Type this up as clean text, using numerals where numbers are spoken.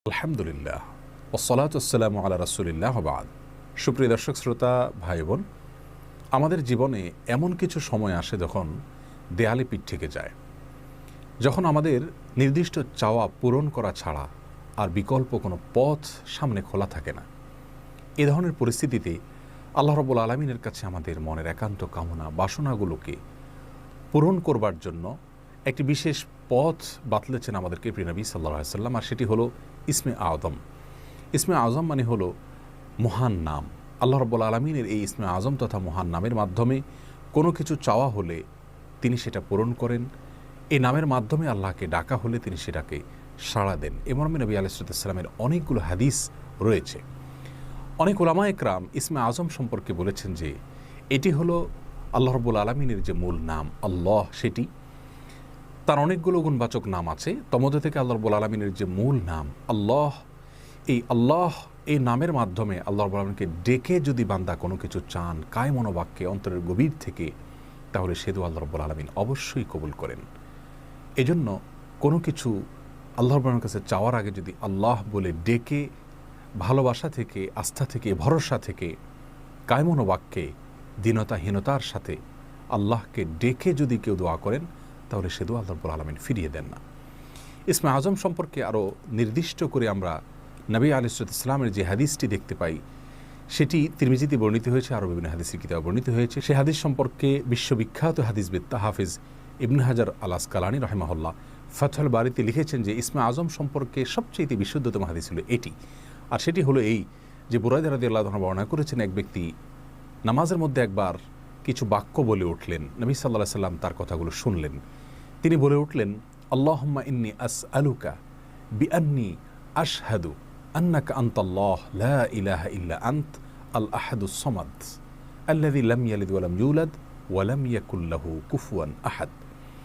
আলহামদুলিল্লাহ ওয়াসসালাতু ওয়াসসালামু আলা রাসূলিল্লাহ ওয়া বা'দ। সুপ্রিয় দর্শক শ্রোতা ভাই বোন, আমাদের জীবনে এমন কিছু সময় আসে যখন দেয়ালে পিঠ থেকে যায়, যখন আমাদের নির্দিষ্ট চাওয়া পূরণ করা ছাড়া আর বিকল্প কোনো পথ সামনে খোলা থাকে না। এ ধরনের পরিস্থিতিতে আল্লাহ রাব্বুল আলামিনের কাছে আমাদের মনের একান্ত কামনা বাসনাগুলোকে পূরণ করবার জন্য একটি বিশেষ পথ বাতলেছেন আমাদেরকে প্রিয় নবী সাল্লাল্লাহু আলাইহি ওয়াসাল্লাম, আর সেটি হলো ইসমে আযম। ইসমে আযম মানে হলো মহান নাম। আল্লাহ রাব্বুল আলামিনের এই ইসমে আযম তথা মহান নামের মাধ্যমে কোনো কিছু চাওয়া হলে তিনি সেটা পূরণ করেন। এই নামের মাধ্যমে আল্লাহকে ডাকা হলে তিনি সেটাকে সাড়া দেন। এ মর্মে নবী আলাইহিস সালামের অনেকগুলো হাদিস রয়েছে। অনেক উলামায়ে কেরাম ইসমে আযম সম্পর্কে বলেছেন যে এটি হলো আল্লাহ রাব্বুল আলামিনের যে মূল নাম আল্লাহ, সেটি তার অনেকগুলো গুণবাচক নাম আছে। তমধ্যে থেকে আল্লাহ রাব্বুল আলামিনের যে মূল নাম আল্লাহ, এই নামের মাধ্যমে আল্লাহ রাব্বুল আলামিনকে ডেকে যদি বান্দা কোনো কিছু চান কায় মনোবাক্যে অন্তরের গভীর থেকে, তাহলে সে দোয়া আল্লাহ রাব্বুল আলামিন অবশ্যই কবুল করেন। এজন্য কোনো কিছু আল্লাহ রাব্বুল আলামিনের কাছে চাওয়ার আগে যদি আল্লাহ বলে ডেকে ভালোবাসা থেকে, আস্থা থেকে, ভরসা থেকে, কায় মনোবাক্যে দীনতাহীনতার সাথে আল্লাহকে ডেকে যদি কেউ দোয়া করেন, তাহলে সে দোয়া আল্লাহ রাব্বুল আলামিন ফিরিয়ে দেন না। ইসমে আযম সম্পর্কে আরও নির্দিষ্ট করে আমরা নবী আলাইহিস সালামের যে হাদিসটি দেখতে পাই, সেটি তিরমিজিতে বর্ণিত হয়েছে, আরও বিভিন্ন হাদিসের কিতাবে বর্ণিত হয়েছে। সেই হাদিস সম্পর্কে বিশ্ববিখ্যাত হাদিসবিদ হাফিজ ইবনে হাজার আল আসকালানী রাহিমাহুল্লাহ ফাতহুল বারীতে লিখেছেন যে ইসমে আযম সম্পর্কে সবচেয়ে বিশুদ্ধতম হাদিস হলো এটি। আর সেটি হলো এই যে বুরায়দা রাদিয়াল্লাহু আনহু বর্ণনা করেছেন, এক ব্যক্তি নামাজের মধ্যে একবার কিছু বাক্য বলে উঠলেন। নবী সাল্লাল্লাহু আলাইহি সাল্লাম তার কথাগুলো শুনলেন। তিনি বলে উঠলেন, আল্লাহুম্মা ইন্নী আসআলুকা বিআন্নী আশহাদু আন্নাকা আনতাল্লাহ লা ইলাহা ইল্লা আনত আল আহাদুস সামাদ আল্লাযী লাম ইয়ালিদ ওয়া লাম ইউলাদ ওয়া লাম ইয়াকুল লাহু কুফুয়ান আহাদ।